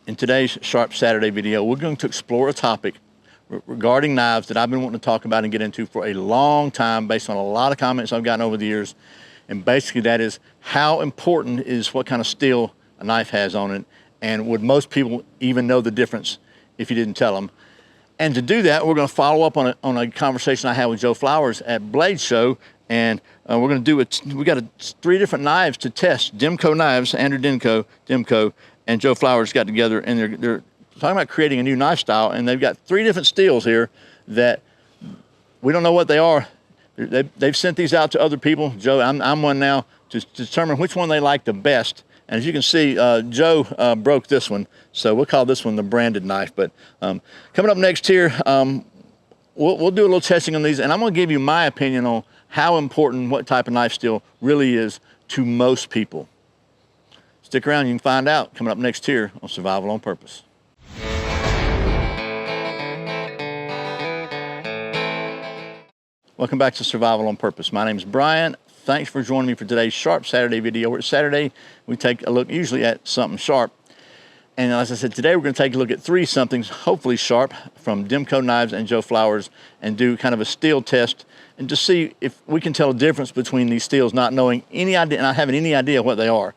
In today's Sharp Saturday video, we're going to explore a topic regarding knives that I've been wanting to talk about and get into for a long time based on a lot of comments I've gotten over the years. And basically that is, how important is what kind of steel a knife has on it, and would most people even know the difference if you didn't tell them? And to do that, we're going to follow up on a conversation I had with Joe Flowers at Blade Show, and we're going to do it. We got three different knives to test. Demko Knives, Andrew Demko, and Joe Flowers got together, and they're talking about creating a new knife style, and they've got three different steels here that we don't know what they are. They've sent these out to other people. Joe, I'm one now to determine which one they like the best. And as you can see, Joe broke this one, so we'll call this one the branded knife. But coming up next here, we'll do a little testing on these, and I'm going to give you my opinion on how important what type of knife steel really is to most people. Stick around, you can find out coming up next here on Survival on Purpose. Welcome back to Survival on Purpose. My name is Brian. Thanks for joining me for today's Sharp Saturday video. Where Saturday, we take a look usually at something sharp. And as I said, today we're going to take a look at three somethings, hopefully sharp, from Demko Knives and Joe Flowers, and do kind of a steel test and just see if we can tell a difference between these steels, not knowing any idea, not having any idea what they are.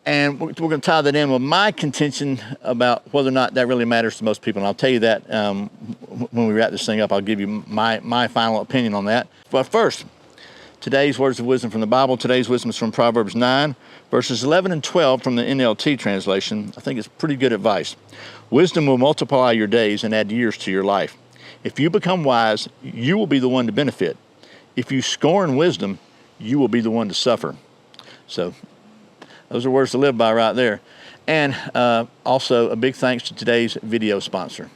And we're going to tie that in with my contention about whether or not that really matters to most people. And I'll tell you that when we wrap this thing up. I'll give you my final opinion on that. But first, today's words of wisdom from the Bible. Today's wisdom is from Proverbs 9, verses 11 and 12 from the NLT translation. I think it's pretty good advice. Wisdom will multiply your days and add years to your life. If you become wise, you will be the one to benefit. If you scorn wisdom, you will be the one to suffer. So those are words to live by right there. And also a big thanks to today's video sponsor.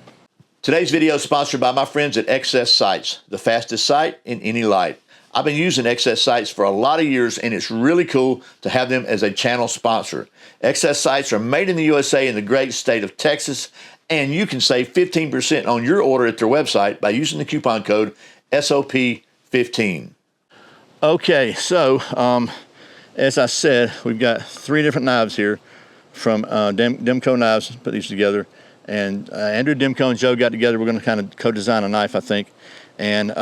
Today's video is sponsored by my friends at XS Sights, the fastest sight in any light. I've been using XS Sights for a lot of years, and it's really cool to have them as a channel sponsor. XS Sights are made in the USA in the great state of Texas, and you can save 15% on your order at their website by using the coupon code SOP15. Okay, so as I said, we've got three different knives here from Demko Knives. Put these together, and Andrew Demko and Joe got together. We're going to kind of co-design a knife, I think. And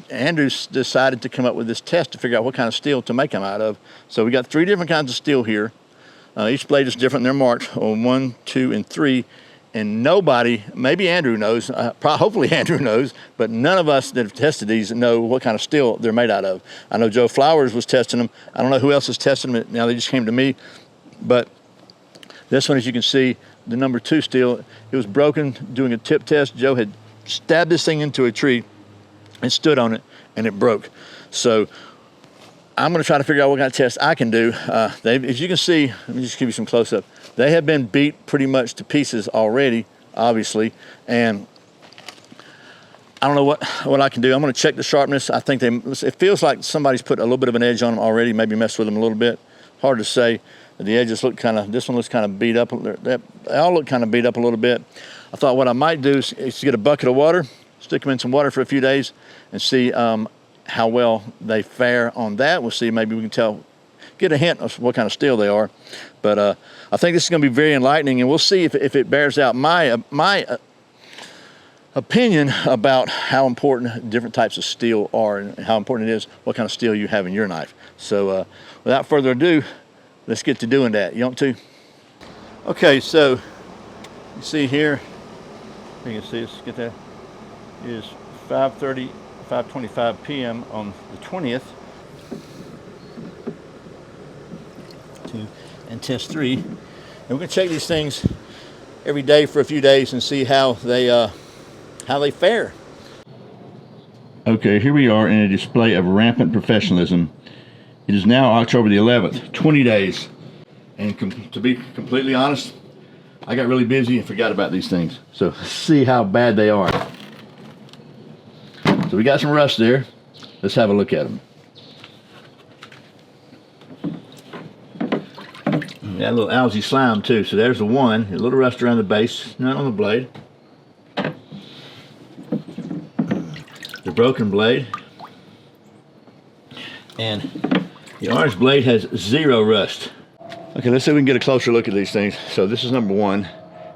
Andrew's decided to come up with this test to figure out what kind of steel to make them out of. So we got three different kinds of steel here. Each blade is different. They're marked on 1, 2, and 3. And nobody, maybe Andrew knows, hopefully Andrew knows, but none of us that have tested these know what kind of steel they're made out of. I know Joe Flowers was testing them. I don't know who else is testing them. Now they just came to me. But this one, as you can see, the number 2 steel, it was broken doing a tip test. Joe had stabbed this thing into a tree and stood on it, and it broke. So I'm going to try to figure out what kind of test I can do. As you can see, let me just give you some close-up. They have been beat pretty much to pieces already, obviously, and I don't know what I can do. I'm going to check the sharpness. I think it feels like somebody's put a little bit of an edge on them already, maybe messed with them a little bit. Hard to say. The edges look this one looks kind of beat up. They all look kind of beat up a little bit. I thought what I might do is get a bucket of water, stick them in some water for a few days, and see how well they fare on that. We'll see, maybe we can get a hint of what kind of steel they are. But I think this is going to be very enlightening, and we'll see if it bears out my opinion about how important different types of steel are and how important it is what kind of steel you have in your knife. So without further ado, let's get to doing that. You want to? Okay, so you see here, you can see, let's get that. It is 5:25 p.m. on the 20th. And test 3. And we're going to check these things every day for a few days and see how they fare. Okay, here we are in a display of rampant professionalism. It is now October the 11th, 20 days. And to be completely honest, I got really busy and forgot about these things. So let's see how bad they are. So we got some rust there. Let's have a look at them. Got a little algae slime too, so there's the one. A little rust around the base, none on the blade. The broken blade. And the orange blade has 0 rust. Okay, let's see if we can get a closer look at these things. So this is number one,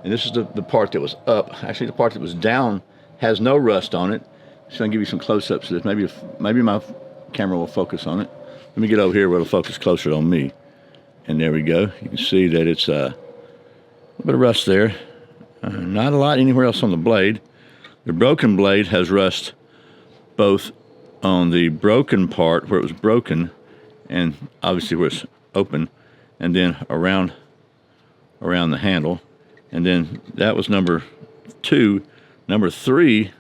and this is the part that was up. Actually, the part that was down has no rust on it. Just gonna give you some close-ups of this. Maybe my camera will focus on it. Let me get over here where it'll focus closer on me. And there we go. You can see that it's a little bit of rust there. Not a lot anywhere else on the blade. The broken blade has rust both on the broken part where it was broken and obviously where it's open, and then around the handle. And then that was number 2. Number 3,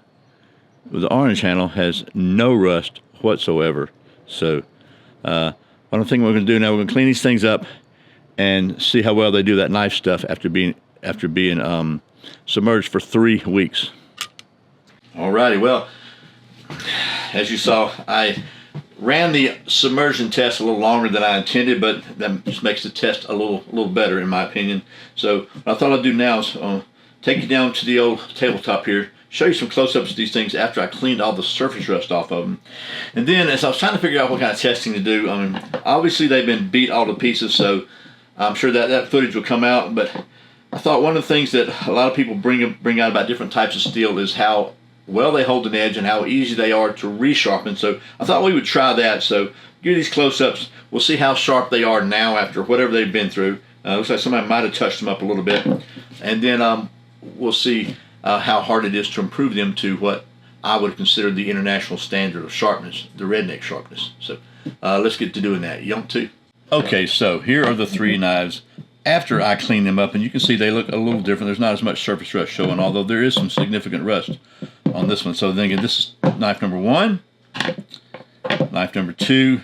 with the orange handle, has no rust whatsoever. So I don't think we're going to do now. We're going to clean these things up and see how well they do that knife stuff after being submerged for 3 weeks. Alrighty, well, as you saw, I ran the submersion test a little longer than I intended, but that just makes the test a little better in my opinion. So what I thought I'd do now is take you down to the old tabletop here, show you some close-ups of these things after I cleaned all the surface rust off of them. And then as I was trying to figure out what kind of testing to do, obviously they've been beat all to pieces, so I'm sure that footage will come out, but I thought one of the things that a lot of people bring out about different types of steel is how well they hold an edge and how easy they are to resharpen. So I thought we would try that. So give these close-ups. We'll see how sharp they are now after whatever they've been through. Looks like somebody might have touched them up a little bit. And then we'll see how hard it is to improve them to what I would consider the international standard of sharpness, the redneck sharpness. So let's get to doing that. You want to? Okay, so here are the 3 knives after I clean them up, and you can see they look a little different. There's not as much surface rust showing, although there is some significant rust on this one. So then again, this is knife number 1, knife number 2,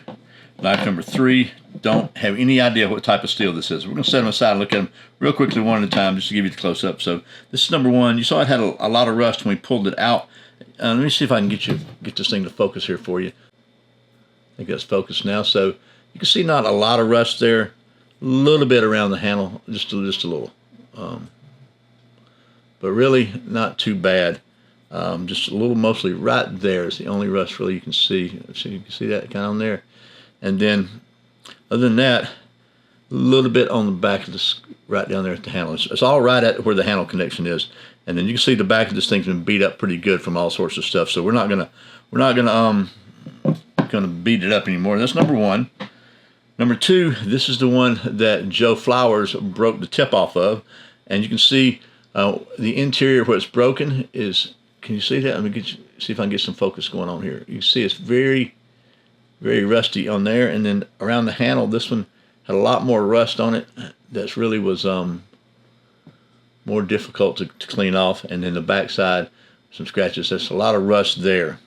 knife number 3. Don't have any idea what type of steel this is. We're going to set them aside and look at them real quickly one at a time just to give you the close-up. So this is number 1. You saw it had a lot of rust when we pulled it out. Let me see if I can get this thing to focus here for you. I think that's focused now. So you can see not a lot of rust there. A little bit around the handle, just a little. But really not too bad. Just a little, mostly right there is the only rust really you can see. So you can see that kind of on there. And then, other than that, a little bit on the back of this, right down there at the handle. It's all right at where the handle connection is. And then you can see the back of this thing's been beat up pretty good from all sorts of stuff. So we're not gonna beat it up anymore. That's number 1. Number 2, this is the one that Joe Flowers broke the tip off of, and you can see the interior where it's broken is. Can you see that? Let me see if I can get some focus going on here. You can see it's very, very rusty on there, and then around the handle, this one had a lot more rust on it. That really was more difficult to clean off, and then the back side, some scratches. There's a lot of rust there.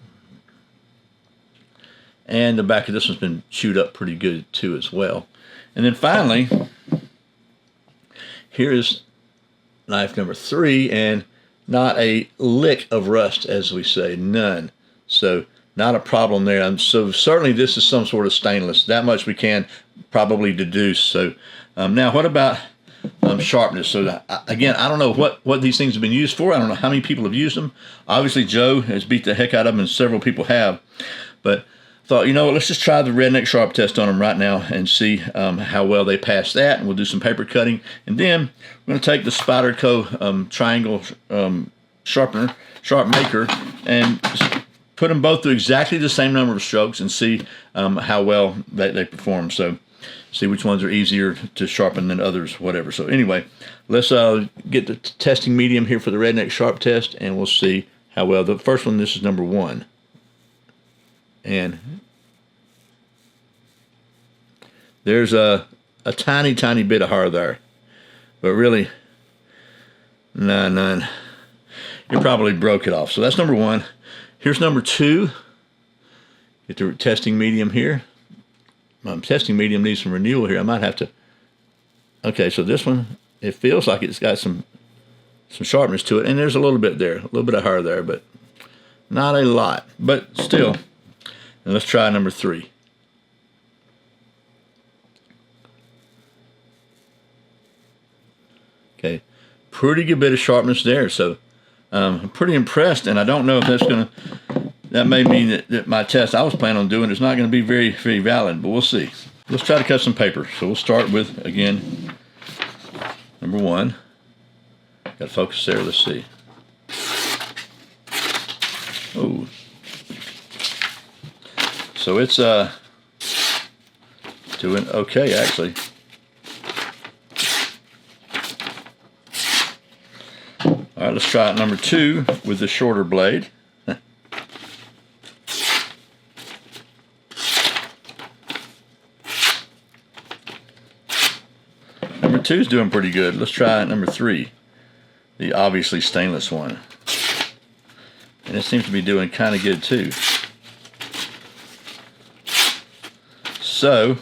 And the back of this one's been chewed up pretty good too as well. And then finally, here is knife number 3, and not a lick of rust, as we say, none. So not a problem there. And so certainly this is some sort of stainless. That much we can probably deduce. So now what about sharpness? So again, I don't know what these things have been used for. I don't know how many people have used them. Obviously Joe has beat the heck out of them, and several people have. But thought, you know what, let's just try the redneck sharp test on them right now and see how well they pass that, and we'll do some paper cutting. And then we're going to take the Spyderco triangle sharp maker and put them both through exactly the same number of strokes and see how well they perform. So see which ones are easier to sharpen than others, whatever. So anyway, let's get the testing medium here for the redneck sharp test, and we'll see how well. The first one, this is number 1. And there's a tiny bit of hair there, but really none. You probably broke it off. So that's number 1. Here's number 2. Get the testing medium here. My testing medium needs some renewal here. I might have to. Okay, so this one, it feels like it's got some sharpness to it, and there's a little bit there, a little bit of hair there, but not a lot. But still. And let's try number 3. Okay, pretty good bit of sharpness there. So I'm pretty impressed, and I don't know if that may mean that my test I was planning on doing is not going to be very, very valid, but we'll see. Let's try to cut some paper. So we'll start with, again, number one. Got to focus there. Let's see. Oh, so it's doing okay actually. All right, let's try it number two with the shorter blade. Number two is doing pretty good. Let's try number three, the obviously stainless one. And it seems to be doing kind of good too. So,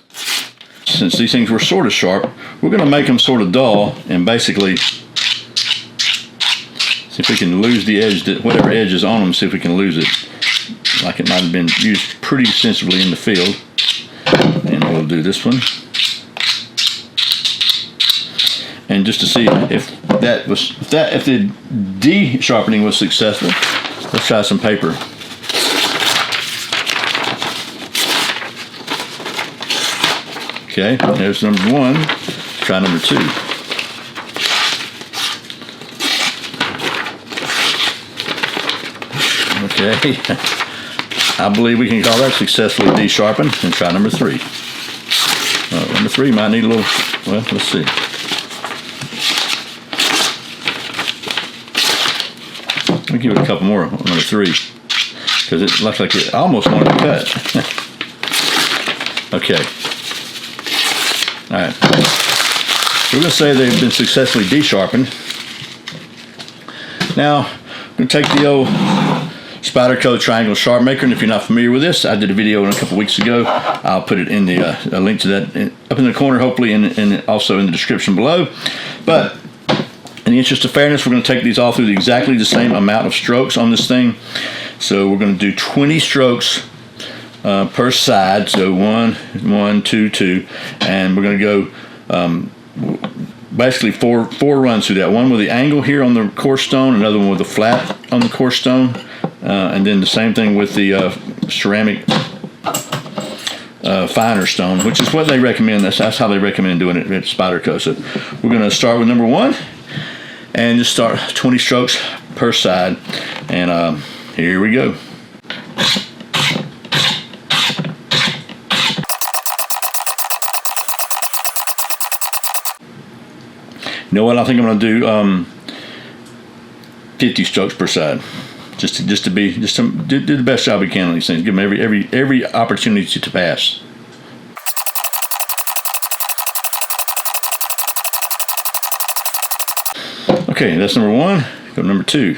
since these things were sort of sharp, we're going to make them sort of dull and basically see if we can lose the edge, whatever edge is on them, see if we can lose it. Like it might have been used pretty extensively in the field. And we'll do this one. And just to see if the de-sharpening was successful, let's try some paper. Okay, there's number one. Let's try number two. Okay, I believe we can call that successfully de-sharpened. And try number three. Number three might need a little, well, let's see. I'll give it a couple more on number three, because it looks like it almost wanted to cut. Okay. All right. We're going to say they've been successfully de-sharpened. Now, I'm going to take the old Spyderco Triangle Sharp Maker, and if you're not familiar with this, I did a video a couple weeks ago. I'll put it in the a link to that up in the corner, hopefully, and also in the description below. But in the interest of fairness, we're going to take these all through exactly the same amount of strokes on this thing. So we're going to do 20 strokes per side. So 1, 1, 2, 2, and we're going to go basically four runs through that. One with the angle here on the coarse stone, another one with the flat on the coarse stone, and then the same thing with the ceramic finer stone, which is what they recommend. That's how they recommend doing it at Spyderco. So we're going to start with number one. And just start 20 strokes per side. And here we go. You know what? I think I'm going to do 50 strokes per side, just to do the best job we can on these things. Give them every opportunity to pass. Okay, that's number one. Go to number two.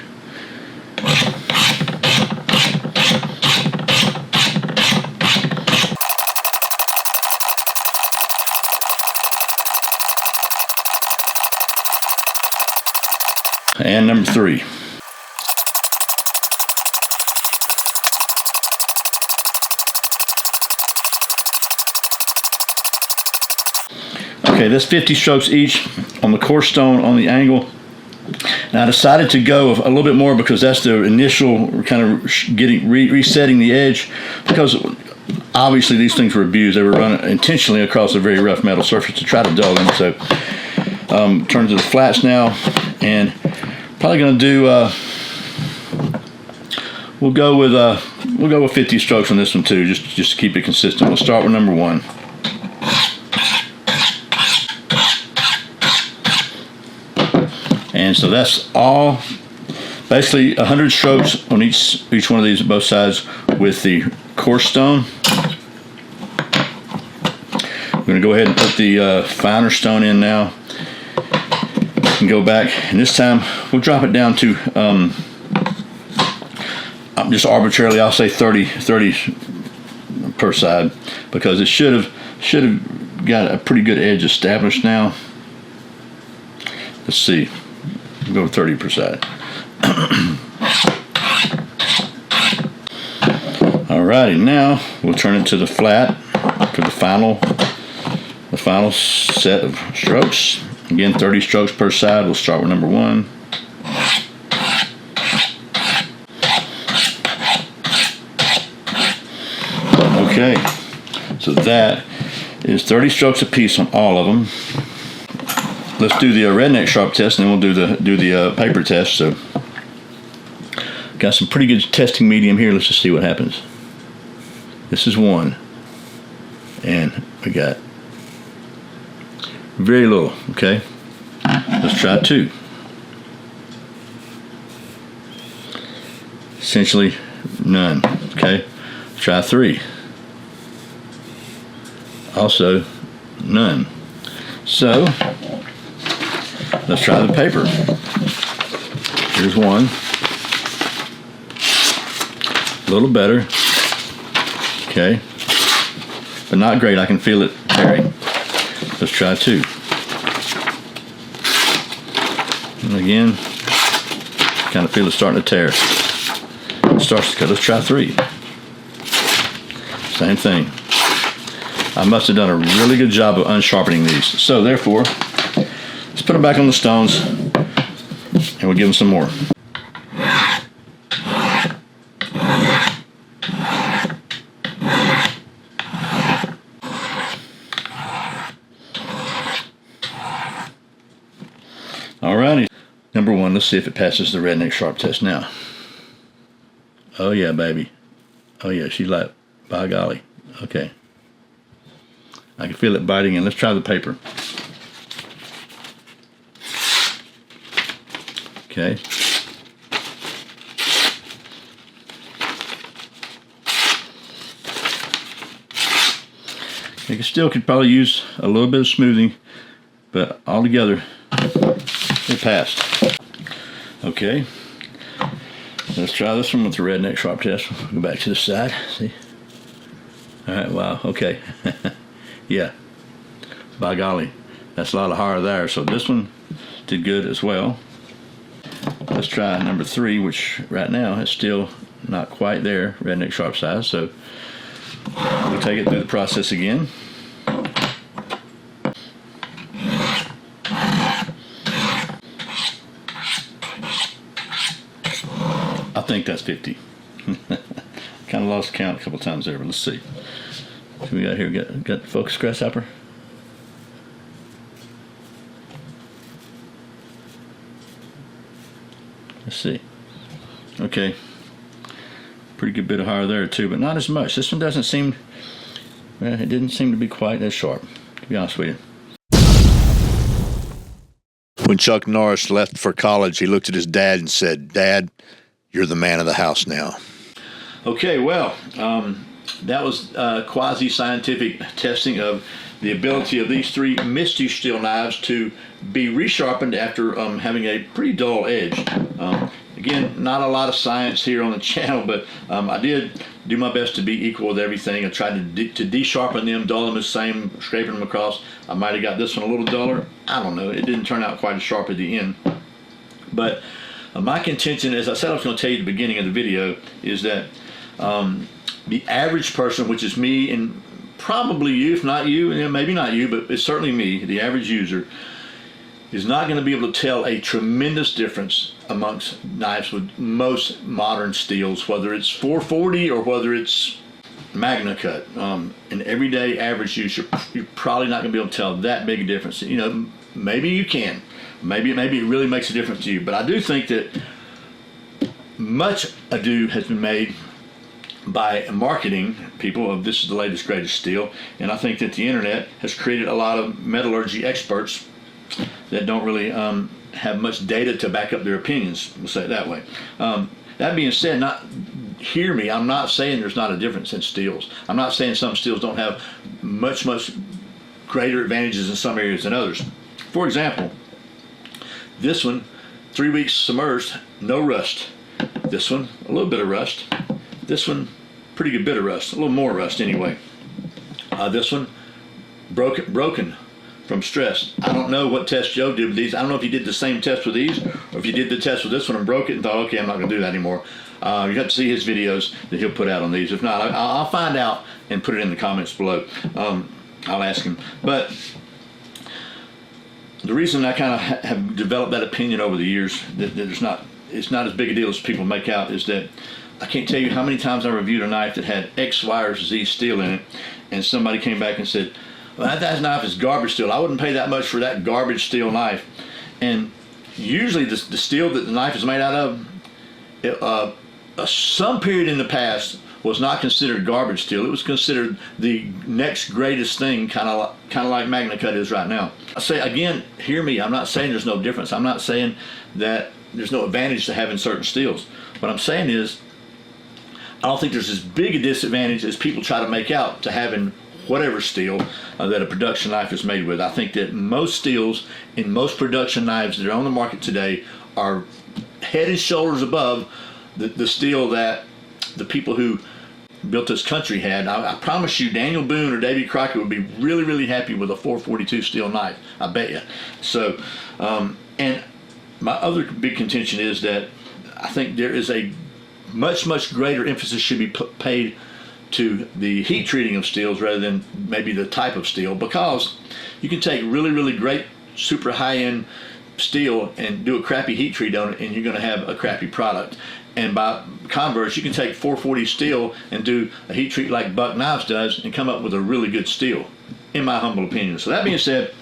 And number three. Okay, that's 50 strokes each on the coarse stone, on the angle. Now I decided to go a little bit more because that's the initial kind of resetting the edge, because obviously these things were abused. They were run intentionally across a very rough metal surface to try to dull them. So turn to the flats now, and probably going to do we'll go with 50 strokes on this one too, just to keep it consistent. We'll start with number one. And so that's all, basically 100 strokes on each one of these, both sides, with the coarse stone. We're going to go ahead and put the finer stone in now, and go back. And this time we'll drop it down to just arbitrarily, I'll say 30 per side, because it should have got a pretty good edge established now. Let's see. We'll go with 30 per side. Alrighty, now we'll turn it to the flat for the final set of strokes. Again, 30 strokes per side. We'll start with number one. Okay, so that is 30 strokes apiece on all of them. let's do the redneck sharp test, and then we'll do the paper test. So, got some pretty good testing medium here. Let's just see what happens. This is 1, and we got very little. Okay, let's try 2. Essentially none. Okay, try 3. Also none. So let's try the paper. Here's 1. A little better. Okay, but not great. I can feel it tearing. Let's try 2. And again, kind of feel it starting to tear. It starts to cut. Let's try 3. Same thing. I must have done a really good job of unsharpening these. So therefore, let's put them back on the stones, and we'll give them some more. Alrighty. Number 1, let's see if it passes the redneck sharp test now. Oh yeah, baby. Oh yeah, she's like, by golly. Okay. I can feel it biting in. Let's try the paper. Okay. You still could probably use a little bit of smoothing, but altogether, it passed. Okay, let's try this one with the redneck sharp test. Go back to the side. See? All right. Wow. Okay. Yeah. By golly, that's a lot of higher there. So this one did good as well. Let's try number 3, which right now is still not quite there, redneck sharp size. So we'll take it through the process again. I think that's 50. Kind of lost count a couple times there, but let's see. What we got here? Got the focus grasshopper. Let's see. Okay. Pretty good bit of higher there too, but not as much. This one doesn't seem, well, it didn't seem to be quite as sharp, to be honest with you. When Chuck Norris left for college, he looked at his dad and said, "Dad, you're the man of the house now." Okay, well, that was quasi-scientific testing of the ability of these 3 Misty steel knives to be resharpened after having a pretty dull edge. Again, not a lot of science here on the channel, but I did do my best to be equal with everything. I tried to de-sharpen them, dull them the same, scraping them across. I might have got this one a little duller. I don't know. It didn't turn out quite as sharp at the end. But my contention, as I said I was going to tell you at the beginning of the video, is that the average person, which is me and probably you, if not you, maybe not you, but it's certainly me, the average user, is not going to be able to tell a tremendous difference amongst knives with most modern steels, whether it's 440 or whether it's Magna Cut. An everyday average user, you're probably not going to be able to tell that big a difference. You know, maybe you can. Maybe it really makes a difference to you. But I do think that much ado has been made by marketing people of this is the latest greatest steel, and I think that the internet has created a lot of metallurgy experts that don't really have much data to back up their opinions, we'll say it that way. That being said, hear me, I'm not saying there's not a difference in steels. I'm not saying some steels don't have much greater advantages in some areas than others. For example, this one, 3 weeks submerged, no rust. This one, a little bit of rust. This one, pretty good bit of rust, a little more rust anyway. This one, broken from stress. I don't know what test Joe did with these. I don't know if he did the same test with these, or if he did the test with this one and broke it and thought, okay, I'm not going to do that anymore. You have to see his videos that he'll put out on these. If not, I'll find out and put it in the comments below. I'll ask him. But the reason I kind of have developed that opinion over the years that it's not as big a deal as people make out is that I can't tell you how many times I reviewed a knife that had X, Y, or Z steel in it, and somebody came back and said, Well, that knife is garbage steel. I wouldn't pay that much for that garbage steel knife. And usually the steel that the knife is made out of, some period in the past was not considered garbage steel. It was considered the next greatest thing, kind of like Magna Cut is right now. I say again, hear me. I'm not saying there's no difference. I'm not saying that there's no advantage to having certain steels. What I'm saying is, I don't think there's as big a disadvantage as people try to make out to having whatever steel that a production knife is made with. I think that most steels in most production knives that are on the market today are head and shoulders above the steel that the people who built this country had. I promise you, Daniel Boone or Davy Crockett would be really, really happy with a 442 steel knife. I bet you. So, and my other big contention is that I think there is a much greater emphasis should be paid to the heat treating of steels rather than maybe the type of steel, because you can take really great super high-end steel and do a crappy heat treat on it and you're going to have a crappy product. And by converse, you can take 440 steel and do a heat treat like Buck Knives does and come up with a really good steel, in my humble opinion. So that being said,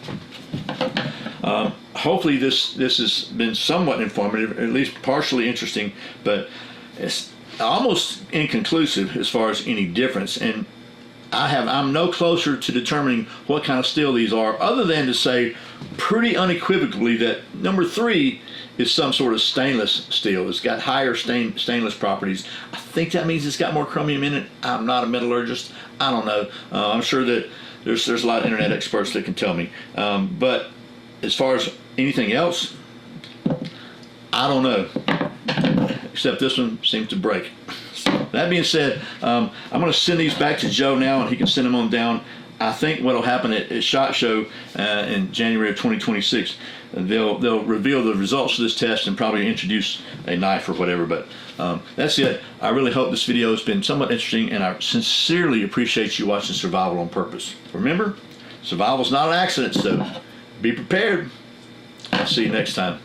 hopefully this has been somewhat informative, or at least partially interesting, but it's almost inconclusive as far as any difference. And I'm no closer to determining what kind of steel these are, other than to say pretty unequivocally that number 3 is some sort of stainless steel. It's got higher stainless properties. I think that means it's got more chromium in it. I'm not a metallurgist. I don't know. I'm sure that there's a lot of internet experts that can tell me. But as far as anything else, I don't know. Except this one seems to break. That being said, I'm going to send these back to Joe now, and he can send them on down. I think what will happen at SHOT Show in January of 2026, they'll reveal the results of this test and probably introduce a knife or whatever. But that's it. I really hope this video has been somewhat interesting, and I sincerely appreciate you watching Survival on Purpose. Remember, survival's not an accident, so be prepared. I'll see you next time.